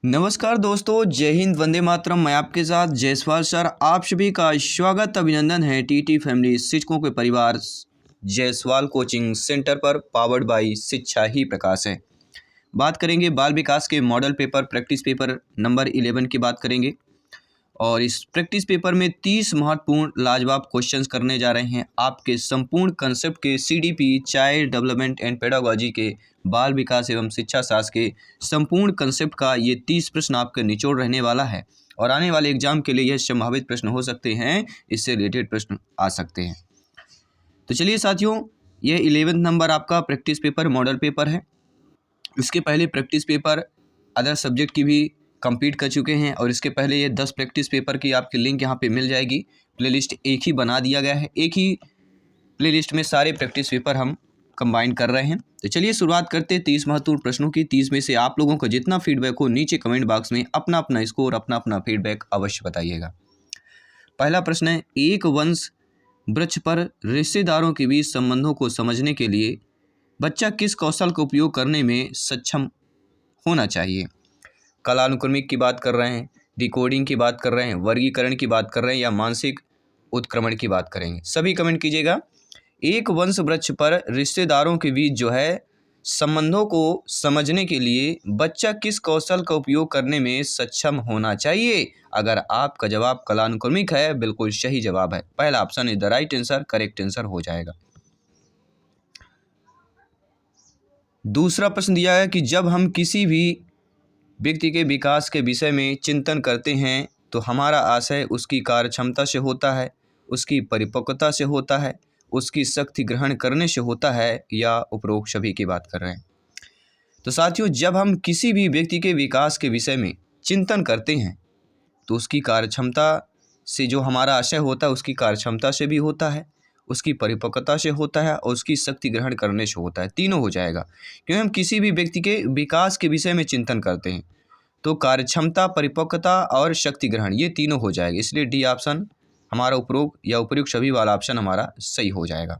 नमस्कार दोस्तों, जय हिंद, वंदे मातरम। मैं आपके साथ जयसवाल सर। आप सभी का स्वागत अभिनंदन है टीटी फैमिली शिक्षकों के परिवार जयसवाल कोचिंग सेंटर पर, पावर्ड बाई शिक्षा ही प्रकाश है। बात करेंगे बाल विकास के model paper practice paper number 11 की बात करेंगे। और इस प्रैक्टिस पेपर में 30 महत्वपूर्ण लाजवाब क्वेश्चंस करने जा रहे हैं। आपके संपूर्ण कंसेप्ट के CDP child development and pedagogy के बाल विकास एवं शिक्षा शास्त्र के संपूर्ण कंसेप्ट का ये 30 प्रश्न आपके निचोड़ रहने वाला है। और आने वाले एग्जाम के लिए यह संभावित प्रश्न हो सकते हैं, इससे रिलेटेड प्रश्न आ सकते हैं। तो चलिए साथियों, यह 11 नंबर आपका प्रैक्टिस पेपर मॉडल पेपर है। इसके पहले प्रैक्टिस पेपर अदर सब्जेक्ट की भी कंप्लीट कर चुके हैं और इसके पहले ये 10 प्रैक्टिस पेपर की आपकी लिंक यहाँ पे मिल जाएगी। प्लेलिस्ट एक ही बना दिया गया है, एक ही प्लेलिस्ट में सारे प्रैक्टिस पेपर हम कंबाइन कर रहे हैं। तो चलिए शुरुआत करते हैं 30 महत्वपूर्ण प्रश्नों की। 30 में से आप लोगों को जितना फीडबैक हो नीचे कमेंट बॉक्स में अपना अपना स्कोर, अपना अपना फीडबैक अवश्य बताइएगा। पहला प्रश्न है, एक वंश वृक्ष पर रिश्तेदारों के बीच संबंधों को समझने के लिए बच्चा किस कौशल का उपयोग करने में सक्षम होना चाहिए? कालानुक्रमिक की बात कर रहे हैं, डिकोडिंग की बात कर रहे हैं, वर्गीकरण की बात कर रहे हैं या मानसिक उत्क्रमण की बात करेंगे? सभी कमेंट कीजिएगा। एक वंश वृक्ष पर रिश्तेदारों के बीच जो है संबंधों को समझने के लिए बच्चा किस कौशल का उपयोग करने में सक्षम होना चाहिए? अगर आपका जवाब कालानुक्रमिक है, बिल्कुल सही जवाब है। पहला option is the right answer, correct answer हो जाएगा। दूसरा प्रश्न दिया है कि जब हम किसी भी व्यक्ति के विकास के विषय में चिंतन करते हैं तो हमारा आशय उसकी कार्यक्षमता से होता है, उसकी परिपक्वता से होता है, उसकी शक्ति ग्रहण करने से होता है, या उपरोक्त सभी की बात कर रहे हैं? तो साथियों, जब हम किसी भी व्यक्ति के विकास के विषय में चिंतन करते हैं तो उसकी कार्यक्षमता से जो हमारा आशय होता है उसकी कार्यक्षमता से भी होता है, उसकी परिपक्वता से होता है और उसकी शक्ति ग्रहण करने से होता है। तीनों हो जाएगा, क्योंकि हम किसी भी व्यक्ति के विकास के विषय में चिंतन करते हैं तो कार्यक्षमता, परिपक्वता और शक्ति ग्रहण, ये तीनों हो जाएगा। इसलिए डी ऑप्शन हमारा उपरोक्त या उपयुक्त सभी वाला ऑप्शन हमारा सही हो जाएगा।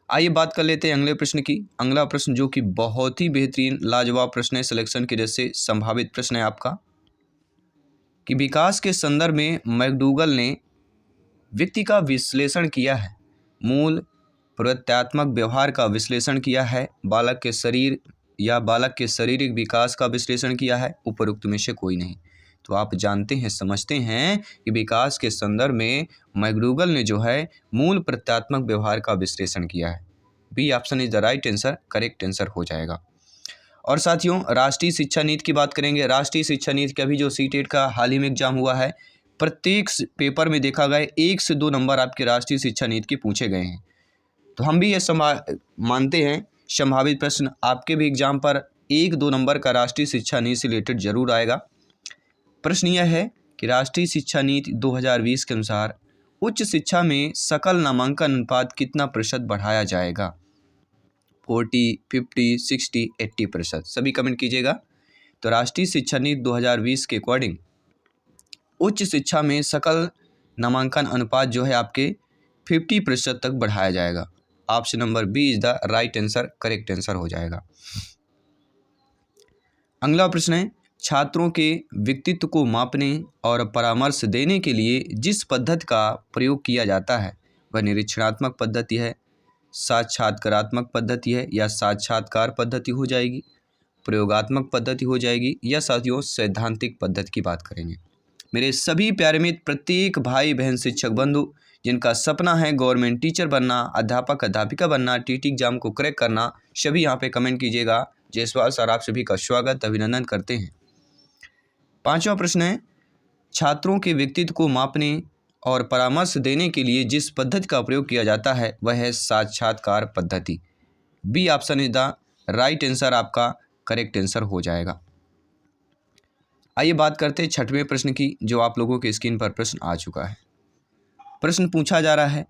आइए बात कर लेते हैं अगले प्रश्न की। अगला प्रश्न जो कि बहुत ही बेहतरीन लाजवाब प्रश्न है, सिलेक्शन की दृष्टि से संभावित प्रश्न है आपका, कि विकास के संदर्भ में मैकडूगल ने व्यक्ति का विश्लेषण किया है, मूल प्रवृत्त्यात्मक व्यवहार का विश्लेषण किया है, बालक के शरीर या बालक के शारीरिक विकास का विश्लेषण किया है, उपरोक्त में से कोई नहीं। तो आप जानते हैं, समझते हैं कि विकास के संदर्भ में मैकडूगल ने जो है मूल प्रवृत्त्यात्मक व्यवहार का विश्लेषण किया है। B option is the right answer, correct answer हो जाएगा। और साथियों, राष्ट्रीय शिक्षा नीति की बात करेंगे। राष्ट्रीय शिक्षा नीति का भी जो सीटेट का हाल ही में एग्जाम हुआ है, प्रत्येक पेपर में देखा गया 1 से 2 नंबर आपके राष्ट्रीय शिक्षा नीति के पूछे गए हैं। तो हम भी ये मानते हैं संभावित प्रश्न आपके भी एग्जाम पर 1-2 नंबर का राष्ट्रीय शिक्षा नीति से रिलेटेड जरूर आएगा। प्रश्न यह है कि राष्ट्रीय शिक्षा नीति 2020 के अनुसार उच्च शिक्षा में सकल नामांकन अनुपात कितना प्रतिशत बढ़ाया जाएगा? 40, 50, 60, 80%? सभी कमेंट कीजिएगा। तो राष्ट्रीय शिक्षा नीति 2020 के अकॉर्डिंग उच्च शिक्षा में सकल नामांकन अनुपात जो है आपके 50% तक बढ़ाया जाएगा। Option number B is the right answer, correct answer हो जाएगा। अगला प्रश्न है, छात्रों के व्यक्तित्व को मापने और परामर्श देने के लिए जिस पद्धति का प्रयोग किया जाता है वह निरीक्षणात्मक पद्धति है, साक्षात्कारात्मक पद्धति है, या साक्षात्कार पद्धति हो जाएगी, प्रयोगात्मक पद्धति हो जाएगी, या साथियों सैद्धांतिक पद्धति की बात करेंगे? मेरे सभी प्यारे मित्र, प्रत्येक भाई बहन शिक्षक बंधु जिनका सपना है गवर्नमेंट टीचर बनना, अध्यापक अध्यापिका बनना, टीटी एग्जाम को क्रैक करना, सभी यहाँ पे कमेंट कीजिएगा। जयसवाल सर आप सभी का स्वागत अभिनंदन करते हैं। पांचवा प्रश्न है, छात्रों के व्यक्तित्व को मापने और परामर्श देने के लिए जिस पद्धति का प्रयोग किया जाता है वह है साक्षात्कार पद्धति। B option is the right answer, आपका करेक्ट आंसर हो जाएगा। आइए बात करते हैं छठवें प्रश्न की, जो आप लोगों के स्क्रीन पर प्रश्न आ चुका है। प्रश्न पूछा जा रहा है,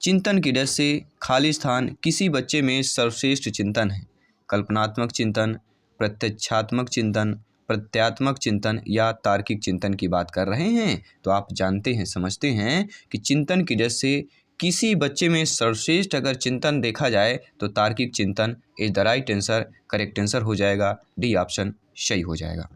चिंतन की दृष्टि से खाली स्थान किसी बच्चे में सर्वश्रेष्ठ चिंतन है? कल्पनात्मक चिंतन, प्रत्यक्षात्मक चिंतन, प्रत्यात्मक चिंतन, या तार्किक चिंतन की बात कर रहे हैं? तो आप जानते हैं, समझते हैं कि चिंतन की दृष्टि से किसी बच्चे में सर्वश्रेष्ठ अगर चिंतन देखा जाए तो तार्किक चिंतन is the right answer, correct answer हो जाएगा, डी ऑप्शन सही हो जाएगा।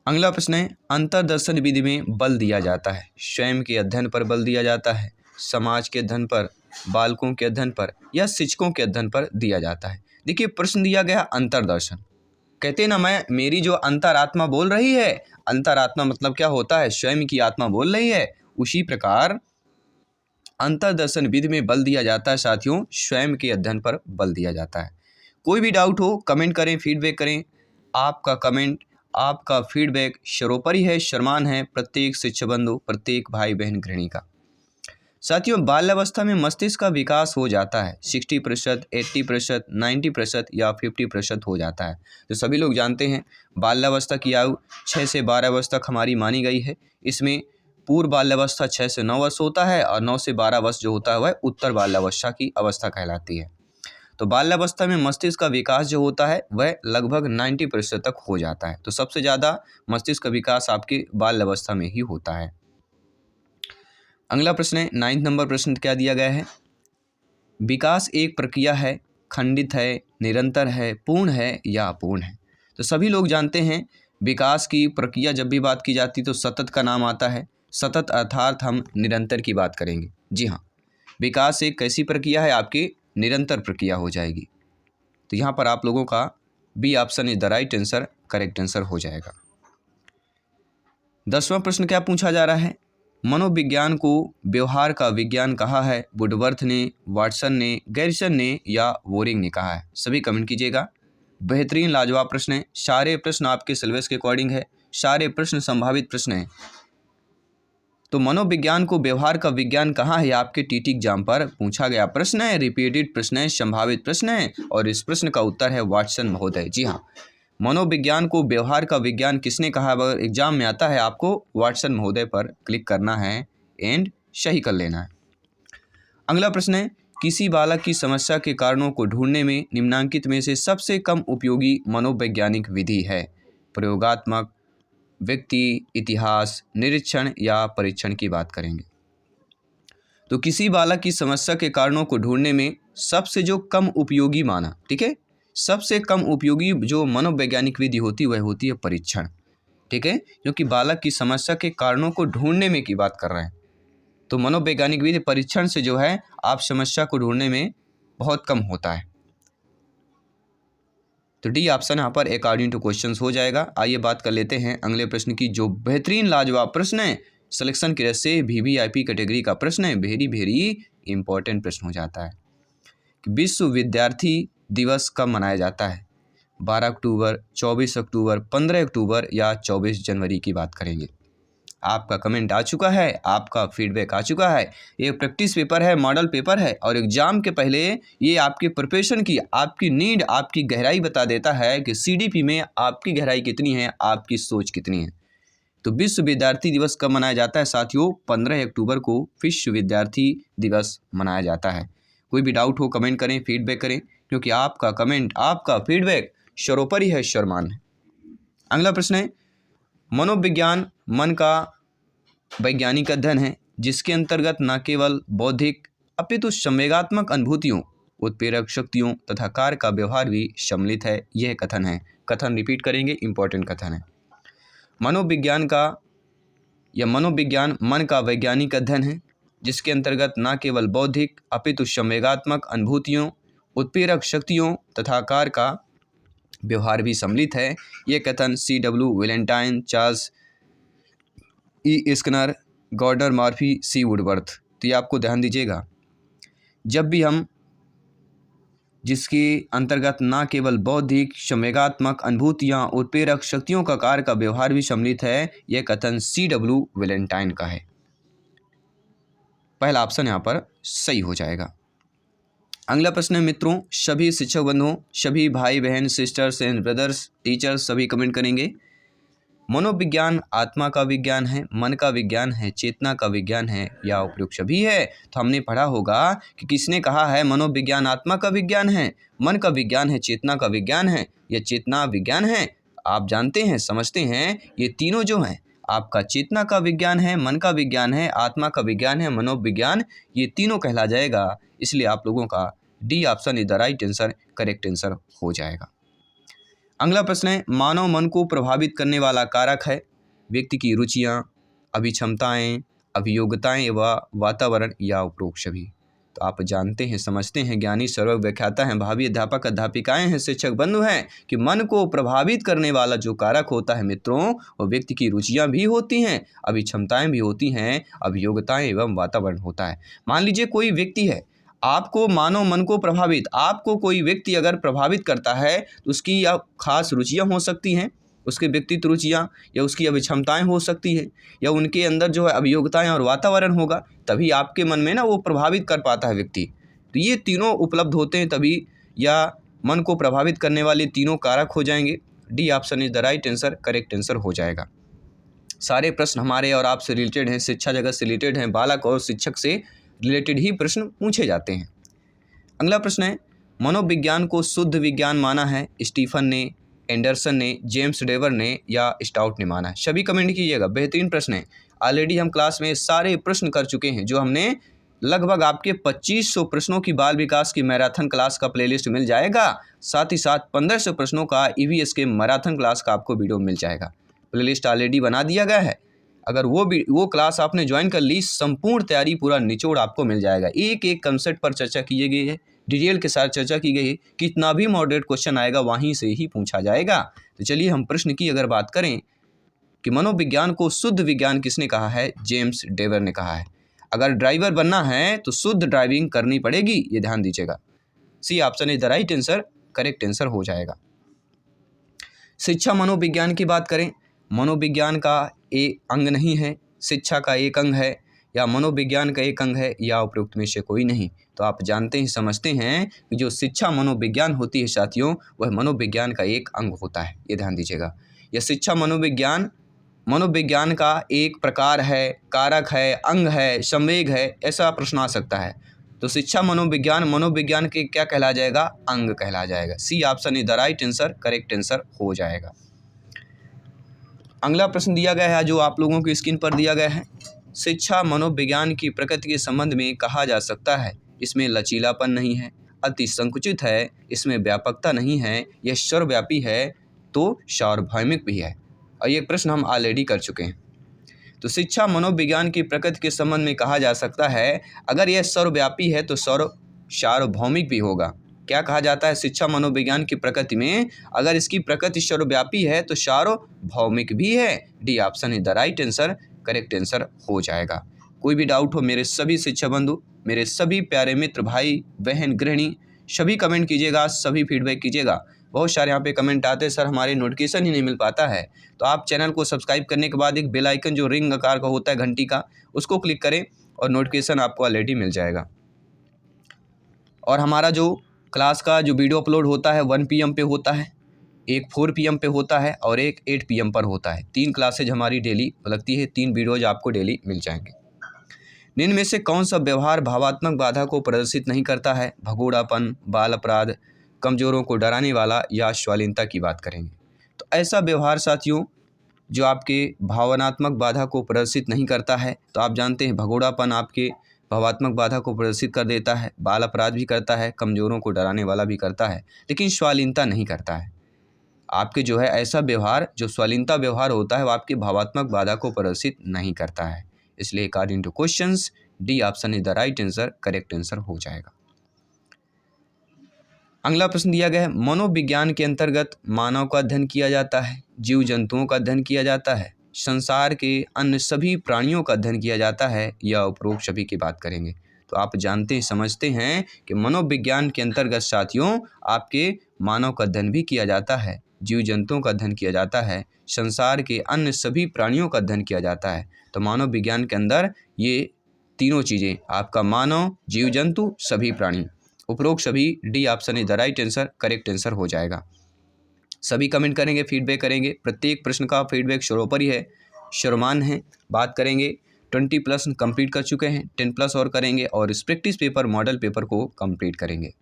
अगला प्रश्न है, अंतर्दर्शन विधि में बल दिया जाता है, स्वयं के अध्ययन पर बल दिया जाता है, समाज के अध्ययन पर, बालकों के अध्ययन पर या शिक्षकों के अध्ययन पर दिया जाता है। देखिए प्रश्न दिया गया अंतर्दर्शन, कहते हैं ना मेरी जो अंतरात्मा बोल रही है, अंतरात्मा मतलब क्या होता है, स्वयं की आत्मा बोल रही है, उसी प्रकार अंतर्दर्शन विधि में बल दिया जाता है साथियों, स्वयं के अध्ययन पर बल दिया जाता है। कोई भी डाउट हो कमेंट करें, फीडबैक करें, आपका कमेंट आपका फीडबैक सर्वोपरि है, सम्मान है प्रत्येक शिक्षक बंधु, प्रत्येक भाई बहन गृहिणी का। साथियों बाल्यावस्था में मस्तिष्क का विकास हो जाता है 60%, 80%, 90% या 50% हो जाता है। तो सभी लोग जानते हैं बाल्यावस्था की आयु 6 से 12 वर्ष तक हमारी मानी गई है। इसमें पूर्व बाल्यावस्था 6 से 9 वर्ष होता है और 9 से 12 वर्ष जो होता है वह उत्तर बाल्यावस्था की अवस्था कहलाती है। तो बाल्यावस्था में मस्तिष्क का विकास जो होता है वह लगभग 90% तक हो जाता है। तो सबसे ज़्यादा मस्तिष्क का विकास आपके बाल्यावस्था में ही होता है। अगला प्रश्न है 9 नंबर प्रश्न क्या दिया गया है, विकास एक प्रक्रिया है, खंडित है, निरंतर है, पूर्ण है या अपूर्ण है। तो सभी लोग जानते हैं विकास की प्रक्रिया जब भी बात की जाती तो सतत का नाम आता है, सतत अर्थात हम निरंतर की बात करेंगे। जी हाँ, विकास एक कैसी प्रक्रिया है, आपकी निरंतर प्रक्रिया हो जाएगी। तो यहाँ पर आप लोगों का B option is the right answer, correct answer हो जाएगा। 10वां प्रश्न क्या पूछा जा रहा है, मनोविज्ञान को व्यवहार का विज्ञान कहा है, वुडवर्थ ने, वाटसन ने, गैरिसन ने या वोरिंग ने कहा है। सभी कमेंट कीजिएगा। बेहतरीन लाजवाब प्रश्न है, सारे प्रश्न आपके सिलेबस के अकॉर्डिंग है, सारे प्रश्न संभावित प्रश्न हैं। तो मनोविज्ञान को व्यवहार का विज्ञान कहाँ है, आपके टीटी एग्जाम पर पूछा गया प्रश्न है, रिपीटेड प्रश्न है, संभावित प्रश्न है और इस प्रश्न का उत्तर है वाटसन महोदय। जी हाँ, मनोविज्ञान को व्यवहार का विज्ञान किसने कहा, अगर एग्जाम में आता है आपको वाटसन महोदय पर क्लिक करना है एंड सही कर लेना है। अगला प्रश्न है, किसी बालक की समस्या के कारणों को ढूंढने में निम्नांकित में से सबसे कम उपयोगी मनोवैज्ञानिक विधि है, प्रयोगात्मक, व्यक्ति, इतिहास, निरीक्षण या परीक्षण की बात करेंगे। तो किसी बालक की समस्या के कारणों को ढूंढने में सबसे जो कम उपयोगी माना, ठीक है, सबसे कम उपयोगी जो मनोवैज्ञानिक विधि होती वह होती है परीक्षण, ठीक है, क्योंकि बालक की समस्या के कारणों को ढूंढने में की बात कर रहे हैं। तो मनोवैज्ञानिक विधि परीक्षण से जो है आप समस्या को ढूंढने में बहुत कम होता है। तो डी ऑप्शन यहाँ पर अकॉर्डिंग टू क्वेश्चंस हो जाएगा। आइए बात कर लेते हैं अगले प्रश्न की, जो बेहतरीन लाजवाब प्रश्न है, सिलेक्शन की तरफ से वीवीआईपी कैटेगरी का प्रश्न है, वेरी इंपॉर्टेंट प्रश्न हो जाता है कि विश्व विद्यार्थी दिवस कब मनाया जाता है, 12 अक्टूबर, 24 अक्टूबर, 15 अक्टूबर या 24 जनवरी की बात करेंगे। आपका कमेंट आ चुका है, आपका फीडबैक आ चुका है। ये प्रैक्टिस पेपर है, मॉडल पेपर है और एग्जाम के पहले ये आपके प्रिपरेशन की, आपकी नीड, आपकी गहराई बता देता है कि सीडीपी में आपकी गहराई कितनी है, आपकी सोच कितनी है। तो विश्व विद्यार्थी दिवस कब मनाया जाता है साथियों, 15 अक्टूबर को विश्व विद्यार्थी दिवस मनाया जाता है। कोई भी डाउट हो कमेंट करें, फीडबैक करें, क्योंकि आपका कमेंट, आपका फीडबैक सर्वोपरि है, सम्मान है। अगला प्रश्न है, मनोविज्ञान मन का वैज्ञानिक अध्ययन है जिसके अंतर्गत न केवल बौद्धिक अपितु संवेगात्मक अनुभूतियों, उत्प्रेरक शक्तियों तथा कार्य का व्यवहार भी सम्मिलित है। यह कथन है, कथन रिपीट करेंगे, इंपॉर्टेंट कथन है। मनोविज्ञान मन का वैज्ञानिक अध्ययन है जिसके अंतर्गत न केवल बौद्धिक अपितु संवेगात्मक अनुभूतियों, उत्प्रेरक शक्तियों तथा कार्य का व्यवहार भी सम्मिलित है। यह कथन C.W. Valentine, Charles E Skinner, गॉर्डर Murphy, सी वुडवर्थ। तो ये आपको ध्यान दीजिएगा, जब भी हम जिसके अंतर्गत न केवल बौद्धिक संवेगात्मक अनुभूतियाँ, उत्प्रेरक शक्तियों का कार्य का व्यवहार भी सम्मिलित है, यह कथन C.W. वैलेंटाइन का है। पहला ऑप्शन यहाँ पर सही हो जाएगा। अगला प्रश्न है मित्रों, सभी शिक्षक बंधुओं, सभी भाई बहन, सिस्टर्स एंड ब्रदर्स, टीचर्स सभी कमेंट करेंगे। मनोविज्ञान आत्मा का विज्ञान है, मन का विज्ञान है, चेतना का विज्ञान है या उपयुक्त सभी है। तो हमने पढ़ा होगा कि किसने कहा है मनोविज्ञान आत्मा का विज्ञान है, मन का विज्ञान है, चेतना का विज्ञान है या चेतना विज्ञान है। आप जानते हैं, समझते हैं, ये तीनों जो हैं आपका चेतना का विज्ञान है, मन का विज्ञान है, आत्मा का विज्ञान है, मनोविज्ञान, ये तीनों कहला जाएगा। इसलिए आप लोगों का D option is the right answer, correct answer हो जाएगा। अगला प्रश्न है, मानव मन को प्रभावित करने वाला कारक है व्यक्ति की रुचियाँ, अभिक्षमताएँ, अभियोग्यताएँ व वातावरण या उपरोक्त सभी। तो आप जानते हैं, समझते हैं, ज्ञानी सर्वज्ञ व्याख्याता हैं, भावी अध्यापक अध्यापिकाएं हैं, शिक्षक बंधु हैं कि मन को प्रभावित करने वाला जो कारक होता है मित्रों, वो व्यक्ति की रुचियां भी होती हैं, अभिक्षमताएं भी होती हैं, अभियोग्यताएं एवं वातावरण होता है। मान लीजिए कोई व्यक्ति है, आपको मानव मन को प्रभावित, आपको कोई व्यक्ति अगर प्रभावित करता है तो उसकी या खास रुचियाँ हो सकती हैं, उसके व्यक्तित्व रुचियाँ, या उसकी अभिक्षमताएं हो सकती है, या उनके अंदर जो है अभियोग्यताएं और वातावरण होगा, तभी आपके मन में ना वो प्रभावित कर पाता है व्यक्ति। तो ये तीनों उपलब्ध होते हैं तभी, या मन को प्रभावित करने वाले तीनों कारक हो जाएंगे। D option is the right answer, correct answer हो जाएगा। सारे प्रश्न हमारे और आपसे रिलेटेड हैं, शिक्षा जगत से रिलेटेड हैं, बालक और शिक्षक से रिलेटेड ही प्रश्न पूछे जाते हैं। अगला प्रश्न है, मनोविज्ञान को शुद्ध विज्ञान माना है स्टीफन ने, एंडरसन ने, जेम्स डेवर ने या स्टाउट ने माना है? सभी कमेंट कीजिएगा, बेहतरीन प्रश्न है। ऑलरेडी हम क्लास में सारे प्रश्न कर चुके हैं, जो हमने लगभग आपके 2500 प्रश्नों की बाल विकास की मैराथन क्लास का प्लेलिस्ट मिल जाएगा, साथ ही साथ 1500 प्रश्नों का ईवीएस के मैराथन क्लास का आपको वीडियो मिल जाएगा। प्लेलिस्ट ऑलरेडी बना दिया गया है, अगर वो क्लास आपने ज्वाइन कर ली, संपूर्ण तैयारी पूरा निचोड़ आपको मिल जाएगा। एक एक कंसेप्ट पर चर्चा की गई है, डिटेल के साथ चर्चा की गई है, कितना भी मॉडरेट क्वेश्चन आएगा वहीं से ही पूछा जाएगा। तो चलिए हम प्रश्न की अगर बात करें कि मनोविज्ञान को शुद्ध विज्ञान किसने कहा है? जेम्स डेवर ने कहा है। अगर ड्राइवर बनना है तो शुद्ध ड्राइविंग करनी पड़ेगी, ये ध्यान दीजिएगा। C option is the right answer, correct answer हो जाएगा। शिक्षा मनोविज्ञान की बात करें, मनोविज्ञान का एक अंग नहीं है, शिक्षा का एक अंग है, या मनोविज्ञान का एक अंग है, या उपरोक्त में से कोई नहीं। तो आप जानते हैं, समझते हैं कि जो शिक्षा मनोविज्ञान होती है साथियों, वह मनोविज्ञान का एक अंग होता है, ये ध्यान दीजिएगा। यह शिक्षा मनोविज्ञान का एक प्रकार है, कारक है, अंग है, संवेग है, ऐसा प्रश्न आ सकता है। तो शिक्षा मनोविज्ञान के क्या कहला जाएगा? अंग कहला जाएगा। C option is the right answer, correct answer हो जाएगा। अगला प्रश्न दिया गया है, जो आप लोगों की स्क्रीन पर दिया गया है। शिक्षा मनोविज्ञान की प्रकृति के संबंध में कहा जा सकता है, इसमें लचीलापन नहीं है, अति संकुचित है, इसमें व्यापकता नहीं है, यह सर्वव्यापी है तो सार्वभौमिक भी है। और ये प्रश्न हम ऑलरेडी कर चुके हैं। तो शिक्षा मनोविज्ञान की प्रकृति के संबंध में कहा जा सकता है, अगर यह सर्वव्यापी है तो सार्वभौमिक भी होगा। क्या कहा जाता है? शिक्षा मनोविज्ञान की प्रकृति में अगर इसकी प्रकृति सर्वव्यापी है तो सार्वभौमिक भी है। D option is the right answer, correct answer हो जाएगा। कोई भी डाउट हो मेरे सभी शिक्षा बंधु, मेरे सभी प्यारे मित्र, भाई बहन, गृहिणी, सभी कमेंट कीजिएगा, सभी फीडबैक कीजिएगा। बहुत सारे यहाँ पे कमेंट आते हैं, सर हमारे नोटिफिकेशन ही नहीं मिल पाता है। तो आप चैनल को सब्सक्राइब करने के बाद एक बेल आइकन जो रिंग आकार का होता है घंटी का, उसको क्लिक करें और नोटिफिकेशन आपको ऑलरेडी मिल जाएगा। और हमारा जो क्लास का जो वीडियो अपलोड होता है 1 PM पे होता है, एक 4 PM पे होता है और एक 8 PM पर होता है। 3 क्लासेज हमारी डेली लगती है, 3 वीडियोज आपको डेली मिल जाएंगे। निम्न में से कौन सा व्यवहार भावात्मक बाधा को प्रदर्शित नहीं करता है? भगोड़ापन, बाल अपराध, कमजोरों को डराने वाला, या शालीनता की बात करेंगे। तो ऐसा व्यवहार साथियों जो आपके भावनात्मक बाधा को प्रदर्शित नहीं करता है, तो आप जानते हैं भगोड़ापन आपके भावात्मक बाधा को प्रदर्शित कर देता है, बाल अपराध भी करता है, कमजोरों को डराने वाला भी करता है, लेकिन शालीनता नहीं करता है। आपके जो है ऐसा व्यवहार जो शालीनता व्यवहार होता है, वो आपकी भावात्मक बाधा को प्रदर्शित नहीं करता है। इसलिए according two questions D option is the right answer, correct answer हो जाएगा। अगला प्रश्न दिया गया है, मनोविज्ञान के अंतर्गत मानव का अध्ययन किया जाता है, जीव जंतुओं का अध्ययन किया जाता है, संसार के अन्य सभी प्राणियों का अध्ययन किया जाता है, या उपरोक्त सभी की बात करेंगे। तो आप जानते हैं, समझते हैं कि मनोविज्ञान के अंतर्गत साथियों आपके मानव का अध्ययन भी किया जाता है, जीव जंतुओं का अध्ययन किया जाता है, संसार के अन्य सभी प्राणियों का अध्ययन किया जाता है। तो मानव विज्ञान के अंदर ये तीनों चीज़ें, आपका मानव, जीव जंतु, सभी प्राणी, उपरोक्त सभी, D option is the right answer, correct answer हो जाएगा। सभी कमेंट करेंगे, फीडबैक करेंगे, प्रत्येक प्रश्न का फीडबैक शुरू ही है, शुरुमान है। बात करेंगे 20+ कंप्लीट कर चुके हैं, 10+ और करेंगे, और इस प्रैक्टिस पेपर मॉडल पेपर को कंप्लीट करेंगे।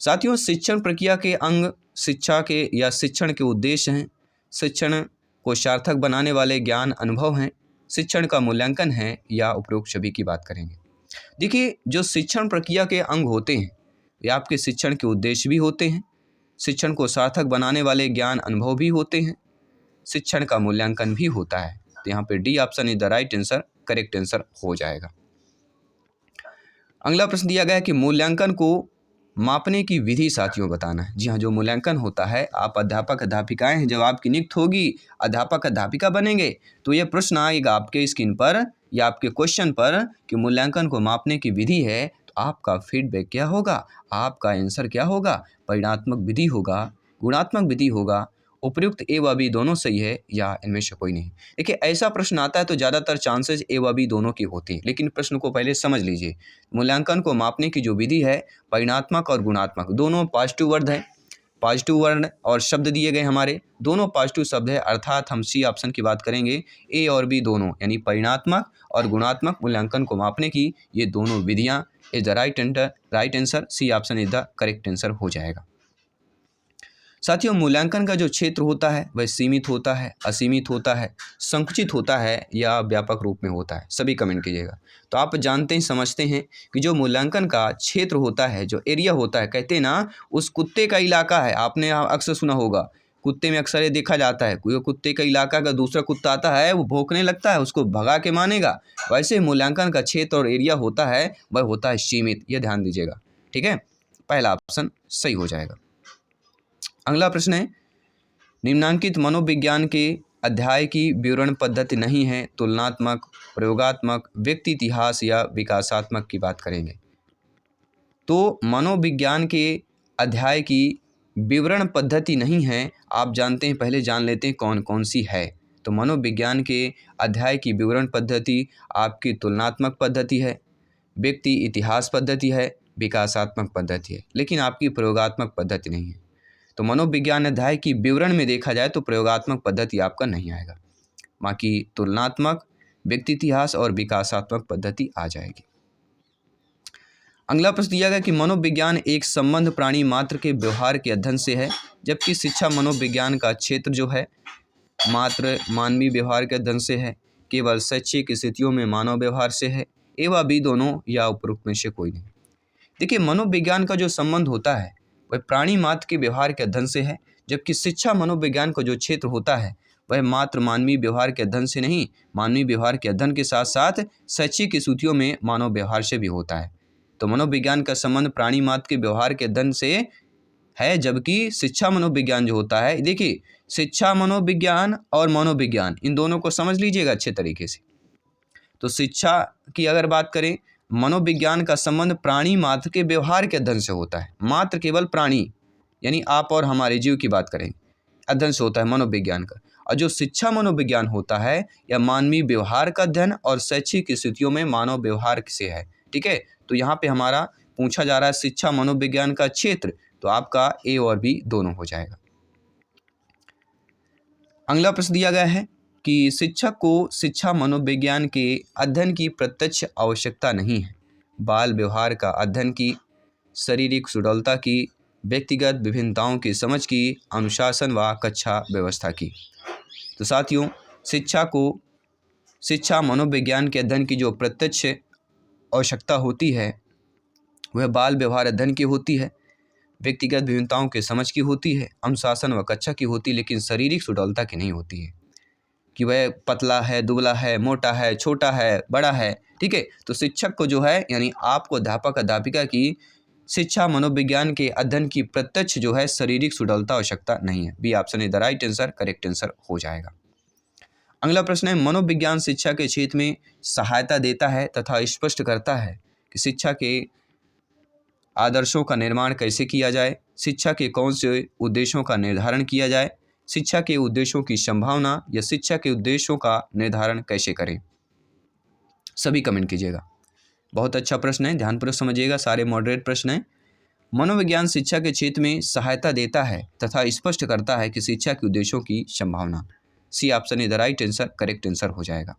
साथियों, शिक्षण प्रक्रिया के अंग शिक्षा के या शिक्षण के उद्देश्य हैं। शिक्षण को सार्थक बनाने वाले ज्ञान अनुभव हैं, शिक्षण का मूल्यांकन है, या उपरोक्त सभी की बात करेंगे। देखिए, जो शिक्षण प्रक्रिया के अंग होते हैं वे आपके शिक्षण के उद्देश्य भी होते हैं, शिक्षण को सार्थक बनाने वाले ज्ञान अनुभव भी होते हैं, शिक्षण का मूल्यांकन भी होता है। तो यहाँ पे D option is the right answer, correct answer हो जाएगा। अगला प्रश्न दिया गया है कि मूल्यांकन को मापने की विधि साथियों बताना है। जी हाँ, जो मूल्यांकन होता है, आप अध्यापक अध्यापिकाएं हैं, जब आपकी नियुक्त होगी, अध्यापक अध्यापिका बनेंगे, तो ये प्रश्न आएगा आपके स्क्रीन पर या आपके क्वेश्चन पर कि मूल्यांकन को मापने की विधि है, तो आपका फीडबैक क्या होगा, आपका आंसर क्या होगा, परिणात्मक विधि होगा, गुणात्मक विधि होगा, उपयुक्त ए व बी दोनों सही है, या इनमें से कोई नहीं। देखिए, ऐसा प्रश्न आता है तो ज़्यादातर चांसेस ए व बी दोनों की होती है, लेकिन प्रश्न को पहले समझ लीजिए। मूल्यांकन को मापने की जो विधि है, परिणात्मक और गुणात्मक दोनों पॉजिटिव वर्ड है, पॉजिटिव वर्ड और शब्द दिए गए हमारे, दोनों पॉजिटिव शब्द है, अर्थात हम सी ऑप्शन की बात करेंगे। ए और बी दोनों यानी परिणात्मक और गुणात्मक मूल्यांकन को मापने की ये दोनों विधियाँ is the right answer, C option is the correct answer हो जाएगा। साथियों, मूल्यांकन का जो क्षेत्र होता है वह सीमित होता है, असीमित होता है, संकुचित होता है, या व्यापक रूप में होता है, सभी कमेंट कीजिएगा। तो आप जानते हैं, समझते हैं कि जो मूल्यांकन का क्षेत्र होता है, जो एरिया होता है, कहते हैं ना उस कुत्ते का इलाका है, आपने अक्सर सुना होगा, कुत्ते में अक्सर ये देखा जाता है, कोई कुत्ते का इलाका का दूसरा कुत्ता आता है, वो भौंकने लगता है, उसको भगा के मानेगा। वैसे मूल्यांकन का क्षेत्र और एरिया होता है, वह होता है सीमित, ये ध्यान दीजिएगा। ठीक है, पहला ऑप्शन सही हो जाएगा। अगला प्रश्न है, निम्नांकित मनोविज्ञान के अध्याय की विवरण पद्धति नहीं है, तुलनात्मक, प्रयोगात्मक, व्यक्ति इतिहास या विकासात्मक की बात करेंगे। तो मनोविज्ञान के अध्याय की विवरण पद्धति नहीं है, आप जानते हैं, पहले जान लेते हैं कौन कौन सी है। तो मनोविज्ञान के अध्याय की विवरण पद्धति आपकी तुलनात्मक पद्धति है, व्यक्ति इतिहास पद्धति है, विकासात्मक पद्धति है, लेकिन आपकी प्रयोगात्मक पद्धति नहीं है। तो मनोविज्ञान अध्याय की विवरण में देखा जाए तो प्रयोगात्मक पद्धति आपका नहीं आएगा, बाकी तुलनात्मक, व्यक्ति इतिहास और विकासात्मक पद्धति आ जाएगी। अगला प्रश्न दिया गया कि मनोविज्ञान एक संबंध प्राणी मात्र के व्यवहार के अध्ययन से है, जबकि शिक्षा मनोविज्ञान का क्षेत्र जो है मात्र मानवीय व्यवहार के अध्ययन से है, केवल शैक्षिक स्थितियों में मानव व्यवहार से है, ए व बी दोनों, या उपरोक्त में से कोई नहीं। देखिए, मनोविज्ञान का जो संबंध होता है वह प्राणी मात्र के व्यवहार के अध्ययन से है, जबकि शिक्षा मनोविज्ञान का जो क्षेत्र होता है वह मात्र मानवीय व्यवहार के अध्ययन से नहीं, मानवीय व्यवहार के अध्ययन के साथ साथ शैक्षिक स्थितियों में मानव व्यवहार से भी होता है। तो मनोविज्ञान का संबंध प्राणी मात्र के व्यवहार के अध्ययन से है, जबकि शिक्षा मनोविज्ञान जो होता है, देखिए शिक्षा मनोविज्ञान और मनोविज्ञान इन दोनों को समझ लीजिएगा अच्छे तरीके से। तो शिक्षा की अगर बात करें, मनोविज्ञान का संबंध प्राणी मात्र के व्यवहार के अध्ययन से होता है, मात्र केवल प्राणी यानी आप और हमारे जीव की बात करें, अध्ययन से होता है मनोविज्ञान का। और जो शिक्षा मनोविज्ञान होता है या मानवीय व्यवहार का अध्ययन और शैक्षिक स्थितियों में मानव व्यवहार से है। ठीक है, तो यहाँ पे हमारा पूछा जा रहा है शिक्षा मनोविज्ञान का क्षेत्र, तो आपका ए और बी दोनों हो जाएगा। अगला प्रश्न दिया गया है कि शिक्षक को शिक्षा मनोविज्ञान के अध्ययन की प्रत्यक्ष आवश्यकता नहीं है, बाल व्यवहार का अध्ययन की, शारीरिक सुडौलता की, व्यक्तिगत विभिन्नताओं की समझ की, अनुशासन व कक्षा व्यवस्था की। तो साथियों, शिक्षा को शिक्षा मनोविज्ञान के अध्ययन की जो प्रत्यक्ष आवश्यकता होती है वह बाल व्यवहार अध्ययन की होती है, व्यक्तिगत विभिन्नताओं के समझ की होती है, अनुशासन व कक्षा की होती है, लेकिन शारीरिक सुडौलता की नहीं होती है कि वह पतला है, दुबला है, मोटा है, छोटा है, बड़ा है। ठीक है, तो शिक्षक को जो है यानी आपको अध्यापक अध्यापिका की शिक्षा मनोविज्ञान के अध्ययन की प्रत्यक्ष जो है शारीरिक सुडौलता आवश्यकता नहीं है। B option is the right answer, correct answer हो जाएगा। अगला प्रश्न है, मनोविज्ञान शिक्षा के क्षेत्र में सहायता देता है तथा स्पष्ट करता है कि शिक्षा के आदर्शों का निर्माण कैसे किया जाए, शिक्षा के कौन से उद्देश्यों का निर्धारण किया जाए, शिक्षा के उद्देश्यों की संभावना या शिक्षा के उद्देश्यों का निर्धारण कैसे करें। सभी कमेंट कीजिएगा। बहुत अच्छा प्रश्न है, ध्यानपूर्वक समझिएगा, सारे मॉडरेट प्रश्न हैं। मनोविज्ञान शिक्षा के क्षेत्र में सहायता देता है तथा स्पष्ट करता है कि शिक्षा के उद्देश्यों की संभावना। C option is the right answer, correct answer हो जाएगा।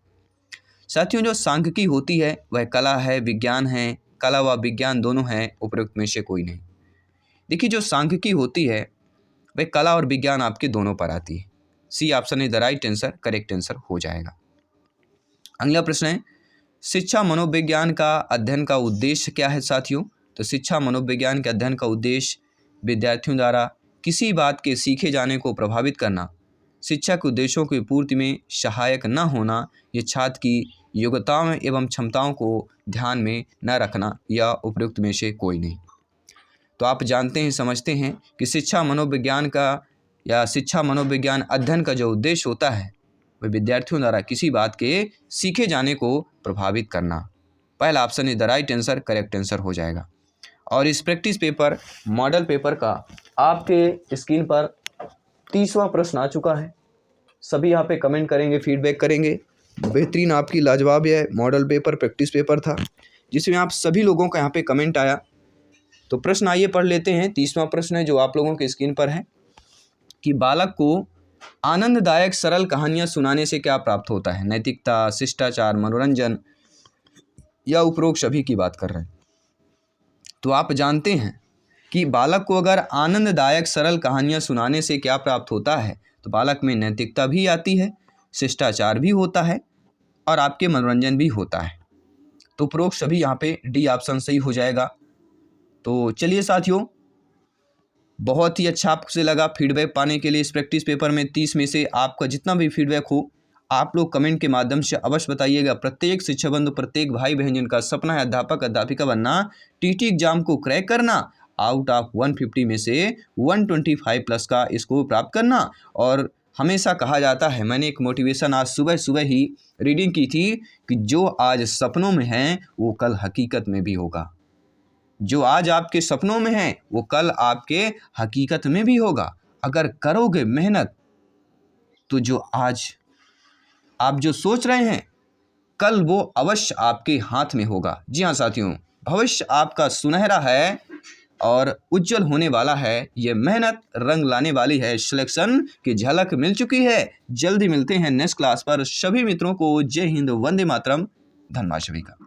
साथियों, जो सांख्यिकी होती है वह कला है, विज्ञान है, कला व विज्ञान दोनों हैं, उपरोक्त में से कोई नहीं। देखिए, जो सांख्यिकी होती है वह कला और विज्ञान आपके दोनों पर आती है। C option is the right answer, correct answer हो जाएगा। अगला प्रश्न है, शिक्षा मनोविज्ञान का अध्ययन का उद्देश्य क्या है साथियों? तो शिक्षा मनोविज्ञान के अध्ययन का उद्देश्य विद्यार्थियों द्वारा किसी बात के सीखे जाने को प्रभावित करना, शिक्षा के उद्देश्यों की पूर्ति में सहायक न होना, ये छात्र की योग्यताओं एवं क्षमताओं को ध्यान में न रखना, या उपयुक्त में से कोई नहीं। तो आप जानते हैं, समझते हैं कि शिक्षा मनोविज्ञान का या शिक्षा मनोविज्ञान अध्ययन का जो उद्देश्य होता है वह विद्यार्थियों द्वारा किसी बात के सीखे जाने को प्रभावित करना। पहला option is the right answer, correct answer हो जाएगा। और इस प्रैक्टिस पेपर मॉडल पेपर का आपके स्क्रीन पर 30वां प्रश्न आ चुका है। सभी यहाँ पे कमेंट करेंगे, फीडबैक करेंगे। बेहतरीन आपकी लाजवाब यह मॉडल पेपर प्रैक्टिस पेपर था जिसमें आप सभी लोगों का यहाँ पे कमेंट आया। तो प्रश्न आइए पढ़ लेते हैं। 30वां प्रश्न है जो आप लोगों के स्क्रीन पर है कि बालक को आनंददायक सरल कहानियाँ सुनाने से क्या प्राप्त होता है? नैतिकता, शिष्टाचार, मनोरंजन, या उपरोक्त सभी की बात कर रहे हैं। तो आप जानते हैं कि बालक को अगर आनंददायक सरल कहानियाँ सुनाने से क्या प्राप्त होता है, तो बालक में नैतिकता भी आती है, शिष्टाचार भी होता है और आपके मनोरंजन भी होता है। तो उपरोक्त सभी यहाँ पे डी ऑप्शन सही हो जाएगा। तो चलिए साथियों, बहुत ही अच्छा आपसे लगा। फीडबैक पाने के लिए इस प्रैक्टिस पेपर में 30 में से आपका जितना भी फीडबैक हो आप लोग कमेंट के माध्यम से अवश्य बताइएगा। प्रत्येक शिक्षा बंधु, प्रत्येक भाई बहन जिनका सपना है अध्यापक अध्यापिका बनना, टीटी एग्जाम को क्रैक करना, आउट ऑफ 150 में से 125 प्लस का स्कोर प्राप्त करना। और हमेशा कहा जाता है, मैंने एक मोटिवेशन आज सुबह सुबह ही रीडिंग की थी कि जो आज सपनों में है वो कल हकीकत में भी होगा। जो आज आपके सपनों में है वो कल आपके हकीकत में भी होगा। अगर करोगे मेहनत तो जो आज आप जो सोच रहे हैं कल वो अवश्य आपके हाथ में होगा। जी हाँ साथियों, भविष्य आपका सुनहरा है और उज्जवल होने वाला है। ये मेहनत रंग लाने वाली है। सिलेक्शन की झलक मिल चुकी है। जल्दी मिलते हैं नेक्स्ट क्लास पर। सभी मित्रों को जय हिंद, वंदे मातरम। धन्यवाद सभी का।